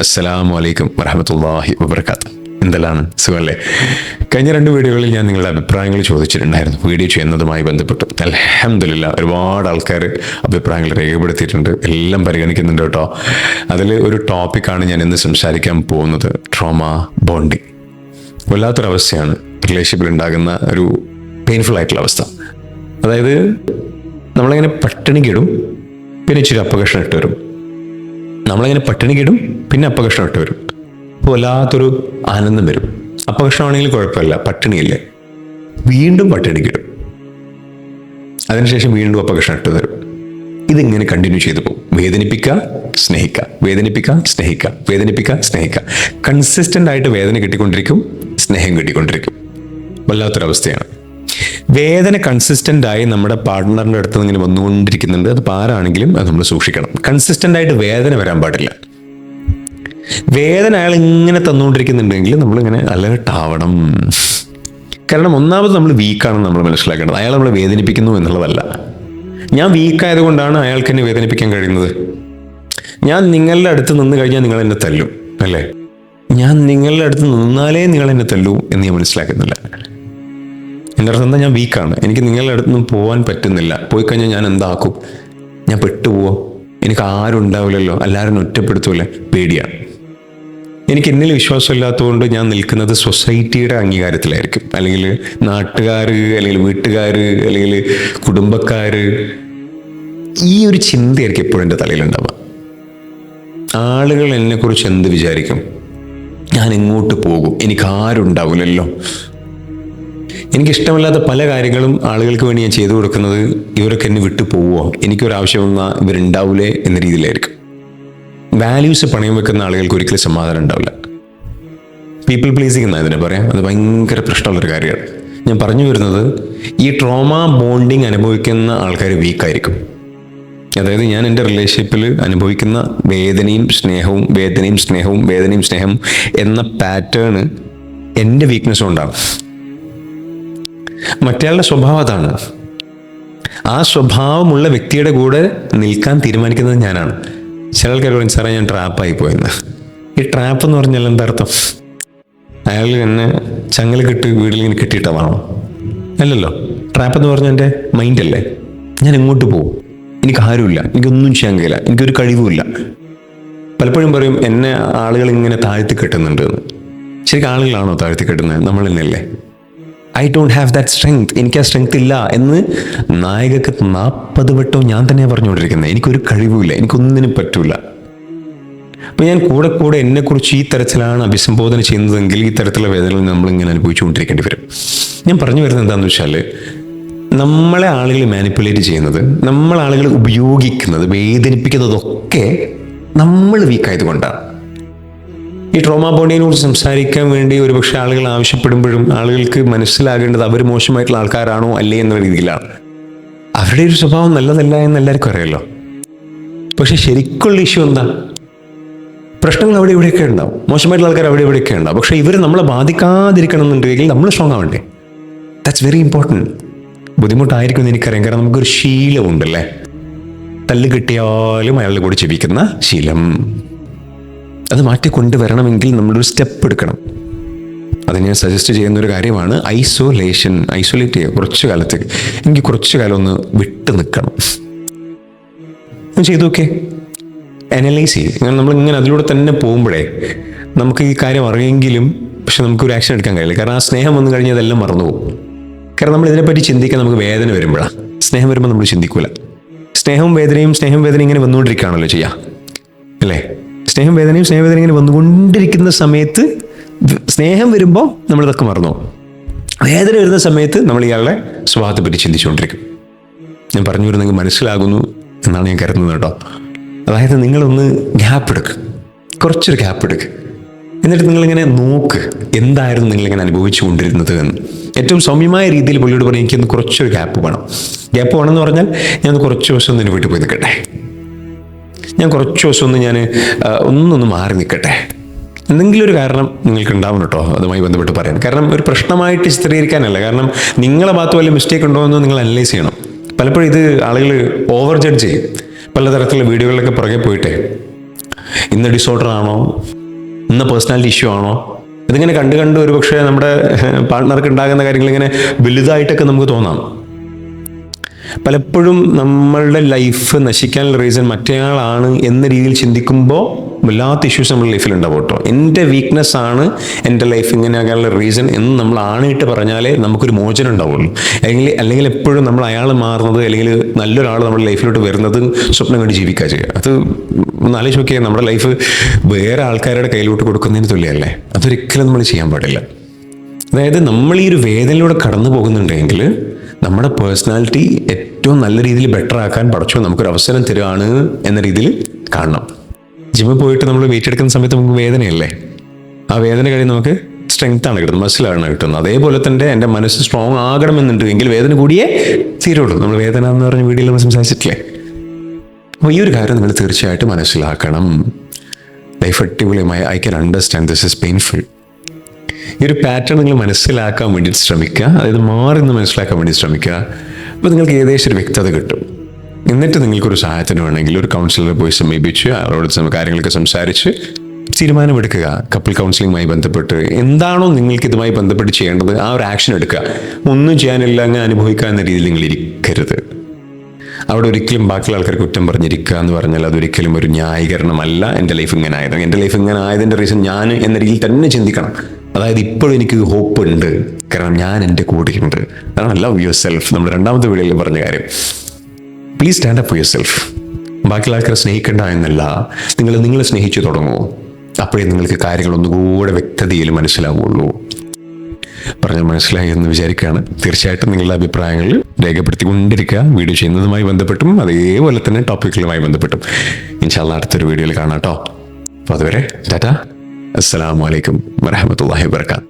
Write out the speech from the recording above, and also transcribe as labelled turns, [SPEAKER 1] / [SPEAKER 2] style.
[SPEAKER 1] അസ്സലാമു അലൈക്കും വറഹ്മത്തുള്ളാഹി വബറകാതുഹു. എന്തെല്ലാം സുഖമല്ലേ? കഴിഞ്ഞ 2 വീഡിയോകളിൽ ഞാൻ നിങ്ങളുടെ അഭിപ്രായങ്ങൾ ചോദിച്ചിട്ടുണ്ടായിരുന്നു വീഡിയോ ചെയ്യുന്നതുമായി ബന്ധപ്പെട്ട്. അൽഹംദുലില്ലാ ഒരുപാട് ആൾക്കാർ അഭിപ്രായങ്ങൾ രേഖപ്പെടുത്തിയിട്ടുണ്ട്, എല്ലാം പരിഗണിക്കുന്നുണ്ട് കേട്ടോ. അതിൽ ഒരു ടോപ്പിക്കാണ് ഞാൻ ഇന്ന് സംസാരിക്കാൻ പോകുന്നത്, ട്രോമ ബോണ്ടിങ്. വല്ലാത്തൊരവസ്ഥയാണ് റിലേഷൻഷിപ്പിൽ ഉണ്ടാകുന്ന ഒരു പെയിൻഫുൾ ആയിട്ടുള്ള അവസ്ഥ. അതായത് നമ്മളിങ്ങനെ പട്ടിണിക്കിടും, പിന്നെ ഇച്ചിരി അപകർഷണം ഇട്ട് വരും. നമ്മളിങ്ങനെ പട്ടിണിക്കിടും, പിന്നെ അപകർഷണം ഇട്ട് വരും. അപ്പോൾ വല്ലാത്തൊരു ആനന്ദം വരും. അപകർഷണമാണെങ്കിൽ കുഴപ്പമില്ല, പട്ടിണിയില്ലേ. വീണ്ടും പട്ടിണിക്കിടും, അതിനുശേഷം വീണ്ടും അപകർഷണം ഇട്ട് വരും. ഇതിങ്ങനെ കണ്ടിന്യൂ ചെയ്തു പോകും. വേദനിപ്പിക്കുക, സ്നേഹിക്കുക, വേദനിപ്പിക്കുക, സ്നേഹിക്കുക, വേദനിപ്പിക്കുക, സ്നേഹിക്കുക. കൺസിസ്റ്റന്റ് ആയിട്ട് വേദന കിട്ടിക്കൊണ്ടിരിക്കും, സ്നേഹം കിട്ടിക്കൊണ്ടിരിക്കും. വല്ലാത്തൊരവസ്ഥയാണ്. വേദന കൺസിസ്റ്റന്റ് ആയി നമ്മുടെ പാർട്ട്ണറിന്റെ അടുത്ത് ഇങ്ങനെ വന്നുകൊണ്ടിരിക്കുന്നുണ്ട്. അത് ആരാണെങ്കിലും അത് നമ്മൾ സൂക്ഷിക്കണം. കൺസിസ്റ്റന്റ് ആയിട്ട് വേദന വരാൻ പാടില്ല. വേദന അയാൾ ഇങ്ങനെ തന്നുകൊണ്ടിരിക്കുന്നുണ്ടെങ്കിൽ നമ്മളിങ്ങനെ അലേർട്ട് ആവണം. കാരണം ഒന്നാമത് നമ്മൾ വീക്കാണെന്ന് നമ്മൾ മനസ്സിലാക്കേണ്ടത്. അയാൾ നമ്മളെ വേദനിപ്പിക്കുന്നു എന്നുള്ളതല്ല. ഞാൻ വീക്കായത് കൊണ്ടാണ് അയാൾക്ക് എന്നെ വേദനിപ്പിക്കാൻ കഴിയുന്നത്. ഞാൻ നിങ്ങളുടെ അടുത്ത് നിന്ന് കഴിഞ്ഞാൽ നിങ്ങൾ എന്നെ തല്ലും, അല്ലേ? ഞാൻ നിങ്ങളുടെ അടുത്ത് നിന്നാലേ നിങ്ങൾ എന്നെ തല്ലൂ എന്ന് ഞാൻ മനസ്സിലാക്കുന്നില്ല. എൻ്റെ അർത്ഥം എന്താ? ഞാൻ വീക്കാണ്, എനിക്ക് നിങ്ങളുടെ അടുത്തൊന്നും പോകാൻ പറ്റുന്നില്ല. പോയി കഴിഞ്ഞാൽ ഞാൻ എന്താക്കും? ഞാൻ പെട്ടുപോവോ? എനിക്ക് ആരും ഉണ്ടാവില്ലല്ലോ, എല്ലാവരും ഒറ്റപ്പെടുത്തൂല്ലേ? പേടിയാണ്. എനിക്ക് എന്നിൽ വിശ്വാസമില്ലാത്തതുകൊണ്ട് ഞാൻ നിൽക്കുന്നത് സൊസൈറ്റിയുടെ അംഗീകാരത്തിലായിരിക്കും, അല്ലെങ്കിൽ നാട്ടുകാർ, അല്ലെങ്കിൽ വീട്ടുകാർ, അല്ലെങ്കിൽ കുടുംബക്കാർ. ഈ ഒരു ചിന്തയായിരിക്കും എപ്പോഴും എൻ്റെ തലയിലുണ്ടാവുക. ആളുകൾ എന്നെക്കുറിച്ച് എന്ത് വിചാരിക്കും? ഞാൻ എങ്ങോട്ട് പോകും? എനിക്ക് ആരും ഉണ്ടാവില്ലല്ലോ. എനിക്കിഷ്ടമില്ലാത്ത പല കാര്യങ്ങളും ആളുകൾക്ക് വേണ്ടി ഞാൻ ചെയ്തു കൊടുക്കുന്നത് ഇവരൊക്കെ എന്നെ വിട്ടു പോവുമോ, എനിക്കൊരാവശ്യം വന്നാൽ ഇവരുണ്ടാവില്ലേ എന്ന രീതിയിലായിരിക്കും. വാല്യൂസ് പണയം വെക്കുന്ന ആളുകൾക്ക് ഒരിക്കലും സമാധാനം ഉണ്ടാവില്ല. പീപ്പിൾ പ്ലീസിങ് എന്നാ ഇതിനെ പറയാം. അത് ഭയങ്കര പ്രശ്നമുള്ളൊരു കാര്യമാണ്. ഞാൻ പറഞ്ഞു വരുന്നത്, ഈ ട്രോമ ബോണ്ടിങ് അനുഭവിക്കുന്ന ആൾക്കാർ വീക്കായിരിക്കും. അതായത് ഞാൻ എൻ്റെ റിലേഷൻഷിപ്പിൽ അനുഭവിക്കുന്ന വേദനയും സ്നേഹവും, വേദനയും സ്നേഹവും, വേദനയും സ്നേഹം എന്ന പാറ്റേൺ എൻ്റെ വീക്ക്നെസ് കൊണ്ടാണ്. മറ്റയാളുടെ സ്വഭാവം അതാണ്. ആ സ്വഭാവമുള്ള വ്യക്തിയുടെ കൂടെ നിൽക്കാൻ തീരുമാനിക്കുന്നത് ഞാനാണ്. ചില ആൾക്കാർ പറയും, സാറേ ഞാൻ ട്രാപ്പായി പോയെന്ന്. ഈ ട്രാപ്പ് എന്ന് പറഞ്ഞാൽ എന്താ അർത്ഥം? അയാൾ എന്നെ ചങ്ങല കെട്ട് വീട്ടിൽ ഇങ്ങനെ കെട്ടിയിട്ടതാണോ? അല്ലല്ലോ. ട്രാപ്പ് എന്ന് പറഞ്ഞാൽ എൻ്റെ മൈൻഡല്ലേ. ഞാൻ എങ്ങോട്ട് പോകും? എനിക്ക് ആരുമില്ല, എനിക്കൊന്നും ചെയ്യാൻ കഴിയില്ല, എനിക്കൊരു കഴിവുമില്ല. പലപ്പോഴും പറയും എന്നെ ആളുകൾ ഇങ്ങനെ താഴ്ത്തി കെട്ടുന്നുണ്ട് എന്ന്. ശരിക്കും ആളുകളാണോ താഴ്ത്തി കെട്ടുന്നത്? നമ്മൾ തന്നെയല്ലേ. I don't have that strength, എനിക്ക് ആ സ്ട്രെങ്ത് ഇല്ല എന്ന് നായകക്ക് 40 വട്ടവും ഞാൻ തന്നെയാണ് പറഞ്ഞുകൊണ്ടിരിക്കുന്നത്. എനിക്കൊരു കഴിവുമില്ല, എനിക്കൊന്നിനും പറ്റൂല. അപ്പം ഞാൻ കൂടെ കൂടെ എന്നെക്കുറിച്ച് ഈ തരത്തിലാണ് അഭിസംബോധന ചെയ്യുന്നതെങ്കിൽ ഈ തരത്തിലുള്ള വേദനകൾ നമ്മളിങ്ങനെ അനുഭവിച്ചുകൊണ്ടിരിക്കേണ്ടി വരും. ഞാൻ പറഞ്ഞു വരുന്നത് എന്താണെന്ന് വെച്ചാൽ, നമ്മളെ ആളുകൾ മാനിപ്പുലേറ്റ് ചെയ്യുന്നത്, നമ്മളെ ആളുകൾ ഉപയോഗിക്കുന്നത്, വേദനിപ്പിക്കുന്നതൊക്കെ നമ്മൾ വീക്കായത് കൊണ്ടാണ്. ഈ ട്രോമ ബോണ്ടിങ്ങിനെ കുറിച്ച് സംസാരിക്കാൻ വേണ്ടി ഒരുപക്ഷെ ആളുകൾ ആവശ്യപ്പെടുമ്പോഴും ആളുകൾക്ക് മനസ്സിലാകേണ്ടത് അവർ മോശമായിട്ടുള്ള ആൾക്കാരാണോ അല്ലേ എന്ന രീതിയിലാണ്. അവരുടെ ഒരു സ്വഭാവം നല്ലതല്ല എന്ന് എല്ലാവർക്കും അറിയാലോ. പക്ഷെ ശരിക്കുള്ള ഇഷ്യൂ എന്താ? പ്രശ്നങ്ങൾ അവിടെ ഇവിടെയൊക്കെ ഉണ്ടാവും, മോശമായിട്ടുള്ള ആൾക്കാർ അവിടെ ഇവിടെയൊക്കെ ഉണ്ടാവും. പക്ഷെ ഇവർ നമ്മളെ ബാധിക്കാതിരിക്കണം എന്നുണ്ടെങ്കിൽ നമ്മൾ സ്ട്രോങ് ആവണ്ടേ? That's very important. ബുദ്ധിമുട്ടായിരിക്കും എന്ന് എനിക്കറിയാം. കാരണം നമുക്കൊരു ശീലമുണ്ടല്ലേ, തല്ല് കിട്ടിയാലും അയാളുടെ കൂടെ ചെവിക്കുന്ന ശീലം. അത് മാറ്റിക്കൊണ്ടുവരണമെങ്കിൽ നമ്മളൊരു സ്റ്റെപ്പ് എടുക്കണം. അത് ഞാൻ സജസ്റ്റ് ചെയ്യുന്നൊരു കാര്യമാണ് ഐസൊലേഷൻ. ഐസൊലേറ്റ് ചെയ്യുക കുറച്ചു കാലത്തേക്ക്. എനിക്ക് കുറച്ചു കാലം ഒന്ന് വിട്ട് നിൽക്കണം. ചെയ്തു നോക്കേ, അനലൈസ് ചെയ്യും. നമ്മളിങ്ങനെ അതിലൂടെ തന്നെ പോകുമ്പോഴേ നമുക്ക് ഈ കാര്യം അറിയെങ്കിലും പക്ഷെ നമുക്കൊരു ആക്ഷൻ എടുക്കാൻ കഴിയില്ല. കാരണം ആ സ്നേഹം വന്നു കഴിഞ്ഞാൽ അതെല്ലാം മറന്നുപോകും. കാരണം നമ്മൾ ഇതിനെപ്പറ്റി ചിന്തിക്കാൻ നമുക്ക് വേദന വരുമ്പോഴാണ്. സ്നേഹം വരുമ്പോൾ നമ്മൾ ചിന്തിക്കൂല. സ്നേഹവും വേദനയും ഇങ്ങനെ വന്നുകൊണ്ടിരിക്കുകയാണല്ലോ ചെയ്യുക, അല്ലേ? സ്നേഹം വേദനയും ഇങ്ങനെ വന്നുകൊണ്ടിരിക്കുന്ന സമയത്ത് സ്നേഹം വരുമ്പോൾ നമ്മളിതൊക്കെ മറന്നു. വേദന വരുന്ന സമയത്ത് നമ്മൾ ഇയാളുടെ സ്വഭാവത്തെ പറ്റി ചിന്തിച്ചുകൊണ്ടിരിക്കും. ഞാൻ പറഞ്ഞു വരുന്നെങ്കിൽ മനസ്സിലാകുന്നു എന്നാണ് ഞാൻ കരുതുന്നത് കേട്ടോ. അതായത് നിങ്ങളൊന്ന് ഗ്യാപ്പ് എടുക്കുക, കുറച്ചൊരു ഗ്യാപ്പ് എടുക്കുക. എന്നിട്ട് നിങ്ങളിങ്ങനെ നോക്ക് എന്തായിരുന്നു നിങ്ങളിങ്ങനെ അനുഭവിച്ചു കൊണ്ടിരുന്നത് എന്ന്. ഏറ്റവും സൗമ്യമായ രീതിയിൽ പുള്ളിയോട് പറയും, എനിക്കൊന്ന് കുറച്ചൊരു ഗ്യാപ്പ് വേണം. ഗ്യാപ്പ് വേണമെന്ന് പറഞ്ഞാൽ ഞാൻ കുറച്ച് ദിവസം ഒന്ന് വീട്ടിൽ പോയി നിൽക്കട്ടെ, ഞാൻ കുറച്ച് ദിവസം ഒന്നൊന്ന് മാറി നിൽക്കട്ടെ. എന്തെങ്കിലും ഒരു കാരണം നിങ്ങൾക്ക് ഉണ്ടാവണം കേട്ടോ അതുമായി ബന്ധപ്പെട്ട് പറയാൻ. കാരണം ഒരു പ്രശ്നമായിട്ട് ചിത്രീകരിക്കാനല്ല. കാരണം നിങ്ങളെ ഭാഗത്ത് വല്ല മിസ്റ്റേക്ക് ഉണ്ടോ എന്ന് നിങ്ങൾ അനലൈസ് ചെയ്യണം. പലപ്പോഴും ഇത് ആളുകൾ ഓവർ ജഡ്ജ് ചെയ്യും. പലതരത്തിലുള്ള വീഡിയോകളിലൊക്കെ പുറകെ പോയിട്ടേ ഇന്ന ഡിസോർഡർ ആണോ, ഇന്ന പേഴ്സണാലിറ്റി ഇഷ്യൂ ആണോ, ഇതിങ്ങനെ കണ്ട് കണ്ട് ഒരു പക്ഷേ നമ്മുടെ പാർട്ട്ണർക്ക് ഉണ്ടാകുന്ന കാര്യങ്ങൾ ഇങ്ങനെ വലുതായിട്ടൊക്കെ നമുക്ക് തോന്നാം. പലപ്പോഴും നമ്മളുടെ ലൈഫ് നശിക്കാനുള്ള റീസൺ മറ്റേയാളാണ് എന്ന രീതിയിൽ ചിന്തിക്കുമ്പോൾ വല്ലാത്ത ഇഷ്യൂസ് നമ്മുടെ ലൈഫിൽ ഉണ്ടാവും കേട്ടോ. എൻ്റെ വീക്ക്നെസ് ആണ് എൻ്റെ ലൈഫ് ഇങ്ങനെ ആകാനുള്ള റീസൺ എന്ന് നമ്മൾ ആണിട്ട് പറഞ്ഞാലേ നമുക്കൊരു മോചനം ഉണ്ടാവുള്ളൂ. അല്ലെങ്കിൽ എപ്പോഴും നമ്മൾ അയാൾ മാറുന്നത്, അല്ലെങ്കിൽ നല്ലൊരാൾ നമ്മുടെ ലൈഫിലോട്ട് വരുന്നത് സ്വപ്നം കണ്ട് ജീവിക്കുക ചെയ്യുക. അത് ഒന്ന് ആലോചിച്ച് നോക്കിയാൽ നമ്മുടെ ലൈഫ് വേറെ ആൾക്കാരുടെ കയ്യിലോട്ട് കൊടുക്കുന്നതിന് തുല്യമല്ലേ? അതൊരിക്കലും നമ്മൾ ചെയ്യാൻ പാടില്ല. അതായത് നമ്മൾ ഈ ഒരു വേദനയിലൂടെ കടന്നു പോകുന്നുണ്ടെങ്കിൽ നമ്മുടെ പേഴ്സണാലിറ്റി ഏറ്റവും നല്ല രീതിയിൽ ബെറ്റർ ആക്കാൻ പടച്ചോ നമുക്കൊരു അവസരം തരുകയാണ് എന്ന രീതിയിൽ കാണണം. ജിമ്മിൽ പോയിട്ട് നമ്മൾ വെയിറ്റ് എടുക്കുന്ന സമയത്ത് നമുക്ക് വേദനയല്ലേ, ആ വേദന കഴിഞ്ഞ് നമുക്ക് സ്ട്രെങ്ത് ആണ് കിട്ടുന്നത്, മസിലാണ് കിട്ടുന്നത്. അതേപോലെ തന്നെ എൻ്റെ മനസ്സ് സ്ട്രോങ് ആകണമെന്നുണ്ടെങ്കിൽ വേദന കൂടിയേ തീരുള്ളൂ. നമ്മൾ വേദന എന്ന് പറഞ്ഞ വീഡിയോയിൽ നമ്മൾ സംസാരിച്ചിട്ടില്ലേ? അപ്പോൾ ഈ ഒരു കാര്യം നിങ്ങൾ തീർച്ചയായിട്ടും മനസ്സിലാക്കണം. ലൈഫ് അടിപൊളിയുമായി I can understand this is painful. ഈ ഒരു പാറ്റേൺ നിങ്ങൾ മനസ്സിലാക്കാൻ വേണ്ടിയിട്ട് ശ്രമിക്കുക, അതായത് മാറി നിന്ന് മനസ്സിലാക്കാൻ വേണ്ടി ശ്രമിക്കുക. അപ്പോൾ നിങ്ങൾക്ക് ഏകദേശം ഒരു വ്യക്തത കിട്ടും. എന്നിട്ട് നിങ്ങൾക്കൊരു സഹായത്തിന് വേണമെങ്കിൽ ഒരു കൗൺസിലറെ പോയി സമീപിച്ച് അവരോട് കാര്യങ്ങളൊക്കെ സംസാരിച്ച് തീരുമാനമെടുക്കുക. കപ്പിൾ കൗൺസിലിങ്ങുമായി ബന്ധപ്പെട്ട് എന്താണോ നിങ്ങൾക്ക് ഇതുമായി ബന്ധപ്പെട്ട് ചെയ്യേണ്ടത് ആ ഒരു ആക്ഷൻ എടുക്കുക. ഒന്നും ചെയ്യാനില്ല അങ്ങനെ അനുഭവിക്കുക എന്ന രീതിയിൽ നിങ്ങൾ ഇരിക്കരുത്. അവിടെ ഒരിക്കലും ബാക്കിയുള്ള ആൾക്കാർ കുറ്റം പറഞ്ഞിരിക്കുക എന്ന് പറഞ്ഞാൽ അതൊരിക്കലും ഒരു ന്യായീകരണമല്ല. എൻ്റെ ലൈഫ് ഇങ്ങനെ ആയത്, എൻ്റെ ലൈഫ് ഇങ്ങനെ ആയതിൻ്റെ റീസൺ ഞാൻ എന്ന രീതിയിൽ തന്നെ ചിന്തിക്കണം. അതായത് ഇപ്പോഴും എനിക്ക് ഹോപ്പ് ഉണ്ട്, കാരണം ഞാൻ എൻ്റെ കൂടെയുണ്ട്. അതാണ് ലവ് യുവർ സെൽഫ്. നമ്മൾ രണ്ടാമത്തെ വീഡിയോയിൽ പറഞ്ഞ കാര്യം. Please stand up for your self. ബാക്കിയുള്ള ആൾക്കാരെ സ്നേഹിക്കേണ്ട എന്നല്ല, നിങ്ങളെ സ്നേഹിച്ചു തുടങ്ങുമോ, അപ്പോഴേ നിങ്ങൾക്ക് കാര്യങ്ങൾ ഒന്നുകൂടെ വ്യക്തതയിൽ മനസ്സിലാവുള്ളൂ. പറഞ്ഞാൽ മനസ്സിലായി എന്ന് വിചാരിക്കുകയാണ്. തീർച്ചയായിട്ടും നിങ്ങളുടെ അഭിപ്രായങ്ങൾ രേഖപ്പെടുത്തിക്കൊണ്ടിരിക്കുക. വീഡിയോ ചെയ്യുന്നതുമായി ബന്ധപ്പെട്ടും അതേപോലെ തന്നെ ടോപ്പിക്കുകളുമായി ബന്ധപ്പെട്ടും. ഇൻഷാ അല്ലാഹ് അടുത്തൊരു വീഡിയോയിൽ കാണാം കേട്ടോ. അപ്പോൾ അതുവരെ ടാറ്റാ, അസ്സലാമു അലൈക്കും വറഹ്മത്തുള്ളാഹി വബറകാതുഹു.